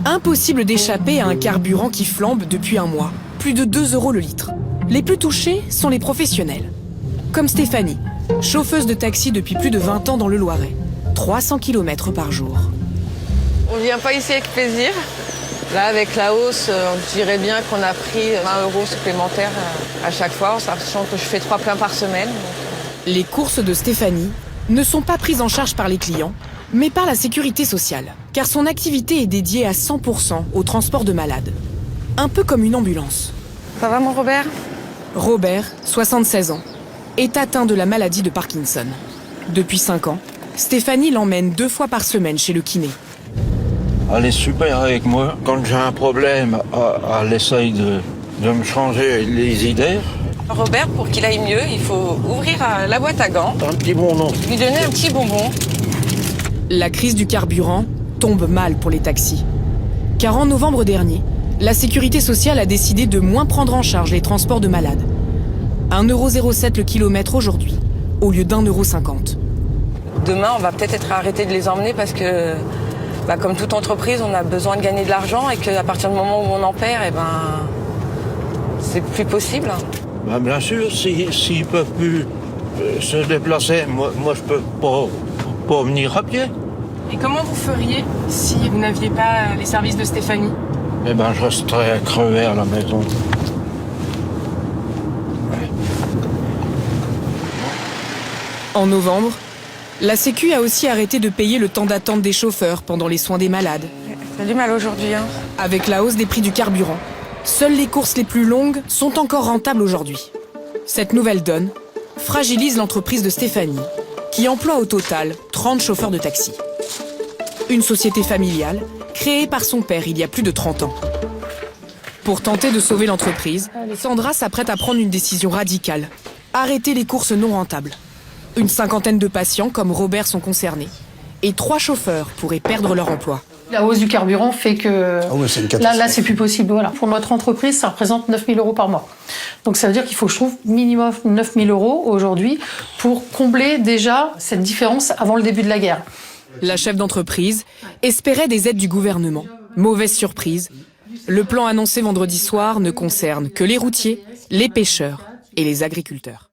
Impossible d'échapper à un carburant qui flambe depuis un mois. Plus de 2 € le litre. Les plus touchés sont les professionnels. Comme Stéphanie, chauffeuse de taxi depuis plus de 20 ans dans le Loiret. 300 km par jour. On vient pas ici avec plaisir. Là, avec la hausse, je dirais bien qu'on a pris 20 € supplémentaires à chaque fois, sachant que je fais 3 pleins par semaine. Les courses de Stéphanie ne sont pas prises en charge par les clients, mais par la sécurité sociale, car son activité est dédiée à 100% au transport de malades. Un peu comme une ambulance. Ça va, mon Robert? Robert, 76 ans, est atteint de la maladie de Parkinson. Depuis 5 ans, Stéphanie l'emmène 2 fois par semaine chez le kiné. Elle est super avec moi. Quand j'ai un problème, elle essaye de me changer les idées. Robert, pour qu'il aille mieux, il faut ouvrir la boîte à gants, Un petit bonbon. lui donner un petit bonbon. La crise du carburant tombe mal pour les taxis. Car en novembre dernier, la sécurité sociale a décidé de moins prendre en charge les transports de malades. 1,07 € le kilomètre aujourd'hui, au lieu d'1,50 €. Demain, on va peut-être être arrêté de les emmener parce que, comme toute entreprise, on a besoin de gagner de l'argent et qu'à partir du moment où on en perd, c'est plus possible. Bien sûr, s'ils peuvent plus se déplacer, moi je peux pas venir à pied. Et comment vous feriez si vous n'aviez pas les services de Stéphanie? Je resterais crevé à la maison. En novembre, la Sécu a aussi arrêté de payer le temps d'attente des chauffeurs pendant les soins des malades. J'ai du mal aujourd'hui. Avec la hausse des prix du carburant, seules les courses les plus longues sont encore rentables aujourd'hui. Cette nouvelle donne fragilise l'entreprise de Stéphanie, qui emploie au total 30 chauffeurs de taxi. Une société familiale créée par son père il y a plus de 30 ans. Pour tenter de sauver l'entreprise, Sandra s'apprête à prendre une décision radicale. Arrêter les courses non rentables. Une cinquantaine de patients comme Robert sont concernés. Et 3 chauffeurs pourraient perdre leur emploi. La hausse du carburant fait que là c'est plus possible. Voilà. Pour notre entreprise, ça représente 9 000 € par mois. Donc ça veut dire qu'il faut que je trouve minimum 9 000 € aujourd'hui pour combler déjà cette différence avant le début de la guerre. La chef d'entreprise espérait des aides du gouvernement. Mauvaise surprise. Le plan annoncé vendredi soir ne concerne que les routiers, les pêcheurs et les agriculteurs.